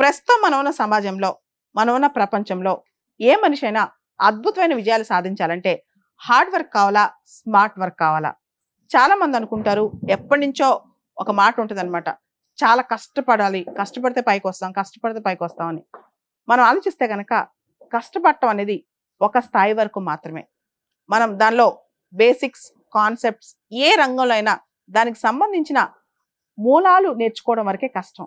ప్రస్తుతం మనం ఉన్న సమాజంలో, మనం ఉన్న ప్రపంచంలో ఏ మనిషి అయినా అద్భుతమైన విజయాలు సాధించాలంటే హార్డ్ వర్క్ కావాలా? స్మార్ట్ వర్క్ కావాలా? చాలామంది అనుకుంటారు ఎప్పటినుంచో ఒక మాట ఉంటదనమాట. చాలా కష్టపడాలి. కష్టపడితే పైకొస్తాం. కష్టపడితే పైకొస్తాం అని. మనం ఆలోచిస్తే గనక కష్టపడటం అనేది ఒక స్థాయి వరకు మాత్రమే. మనం దానిలో బేసిక్స్, కాన్సెప్ట్స్ ఏ రంగంలో అయినా దానికి సంబంధించిన మూలాలు నేర్చుకోవడం వరకే కష్టం.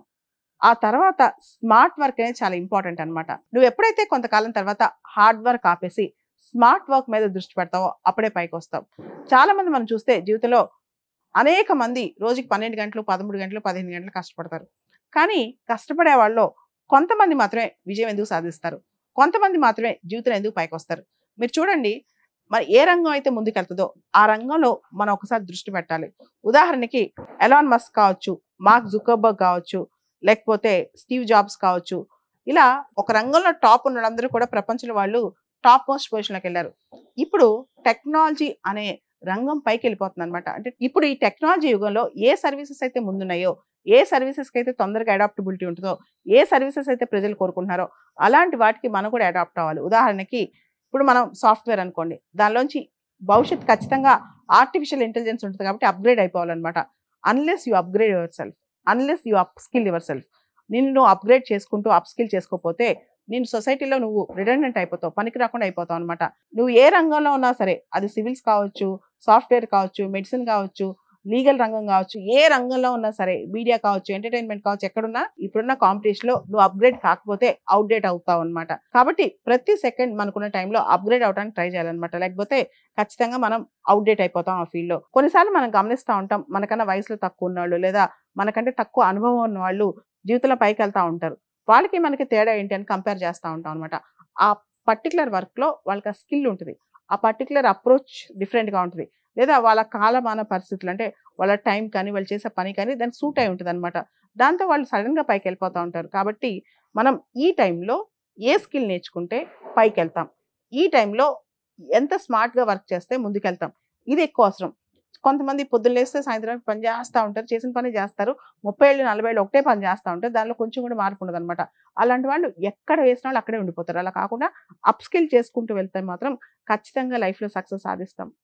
ఆ తర్వాత స్మార్ట్ వర్క్ అనేది చాలా ఇంపార్టెంట్ అనమాట. నువ్వు ఎప్పుడైతే కొంతకాలం తర్వాత హార్డ్ వర్క్ ఆపేసి స్మార్ట్ వర్క్ మీద దృష్టి పెడతావో అప్పుడే పైకొస్తావు. చాలామంది మనం చూస్తే జీవితంలో అనేక మంది రోజుకి 12 గంటలు, 13 గంటలు, 15 గంటలు కష్టపడతారు. కానీ కష్టపడే వాళ్ళలో కొంతమంది మాత్రమే విజయం ఎందుకు సాధిస్తారు? కొంతమంది మాత్రమే జీవితంలో ఎందుకు పైకొస్తారు? మీరు చూడండి, మరి ఏ రంగం అయితే ముందుకెళ్తదో ఆ రంగంలో మనం ఒకసారి దృష్టి పెట్టాలి. ఉదాహరణకి ఎలాన్ మస్క్ కావచ్చు, మార్క్ జుకర్బర్గ్ కావచ్చు, లేకపోతే స్టీవ్ జాబ్స్ కావచ్చు. ఇలా ఒక రంగంలో టాప్ ఉన్న వాళ్ళందరూ కూడా ప్రపంచంలో వాళ్ళు టాప్ మోస్ట్ పొజిషన్‌లోకి వెళ్లారు. ఇప్పుడు టెక్నాలజీ అనే రంగం పైకెళ్ళిపోతుందనమాట. అంటే ఇప్పుడు ఈ టెక్నాలజీ యుగంలో ఏ సర్వీసెస్ అయితే ముందున్నాయో, ఏ సర్వీసెస్‌కి అయితే తొందరగా అడాప్టబిలిటీ ఉంటదో, ఏ సర్వీసెస్ అయితే ప్రజలు కోరుకుంటున్నారో, అలాంటి వాటికి మనం కూడా అడాప్ట్ అవ్వాలి. ఉదాహరణకి ఇప్పుడు మనం సాఫ్ట్‌వేర్ అనుకోండి. దానిలోంచి భవిష్యత్తు ఖచ్చితంగా ఆర్టిఫిషియల్ ఇంటెలిజెన్స్ ఉంటది కాబట్టి అప్‌గ్రేడ్ అయిపోవాలనమాట. Unless you upgrade yourself, unless you upskill yourself. నిన్ను నువ్వు అప్‌గ్రేడ్ చేసుకుంటూ అప్‌స్కిల్ చేసుకోకపోతే నేను సొసైటీలో నువ్వు రిడెండెంట్ అయిపోతావు. పనికి రాకుండా అయిపోతావనమాట. నువ్వు ఏ రంగంలో ఉన్నా సరే, అది సివిల్స్ కావచ్చు, సాఫ్ట్‌వేర్ కావచ్చు, మెడిసిన్ కావచ్చు, లీగల్ రంగం కావచ్చు, ఏ రంగంలో ఉన్నా సరే, మీడియా కావచ్చు, ఎంటర్‌టైన్‌మెంట్ కావచ్చు, ఎక్కడున్నా ఇప్పుడున్న కాంపిటీషన్‌లో నువ్వు అప్‌గ్రేడ్ కాకపోతే ఔట్‌డేట్ అవుతావనమాట. కాబట్టి ప్రతి సెకండ్ మనకున్న టైంలో అప్‌గ్రేడ్ అవ్వడానికి ట్రై చేయాలనమాట. లేకపోతే ఖచ్చితంగా మనం ఔట్‌డేట్ అయిపోతాం ఆ ఫీల్డ్‌లో. కొన్నిసార్లు మనం గమనిస్తా ఉంటాం. మనకన్నా వయసులో తక్కువ ఉన్నోళ్ళు లేదా మనకంటే తక్కువ అనుభవం ఉన్నవాళ్ళు జీవితంలో పైకెళ్తా ఉంటారు. వాళ్ళకి మనకి తేడా ఏంటి అని కంపేర్ చేస్తా ఉంటాం అనమాట. ఆ పర్టిక్యులర్ వర్క్‌లో వాళ్ళకి ఆ స్కిల్ ఉంటది. ఆ పర్టిక్యులర్ అప్రోచ్ డిఫరెంట్‌గా ఉంటది. లేదా వాళ్ళ కాలమాన పరిస్థితులు అంటే వాళ్ళ టైం కానీ, వాళ్ళు చేసే పని కానీ దానికి సూట్ అయి ఉంటదనమాట. దాంతో వాళ్ళు సడెన్‌గా పైకెళ్ళిపోతా ఉంటారు. కాబట్టి మనం ఈ టైంలో ఏ స్కిల్ నేర్చుకుంటే పైకెళ్తాం? ఈ టైంలో ఎంత స్మార్ట్‌గా వర్క్ చేస్తే ముందుకెళ్తాం? ఇది ఎక్కువ అవసరం. కొంతమంది పొద్దున్న లేస్తే సాయంత్రం వరకు పని చేస్తా ఉంటారు. చేసిన పనే చేస్తారు. 30 ఏళ్ళు, 40 ఏళ్ళు ఒకటే పని చేస్తా ఉంటారు. దానిలో కొంచెం కూడా మార్పు ఉండదనమాట. అలాంటి వాళ్ళు ఎక్కడ వేసిన వాళ్ళు అక్కడే ఉండిపోతారు. అలా కాకుండా అప్ స్కిల్ చేసుకుంటూ వెళ్తే మాత్రం ఖచ్చితంగా లైఫ్‌లో సక్సెస్ సాధిస్తాం.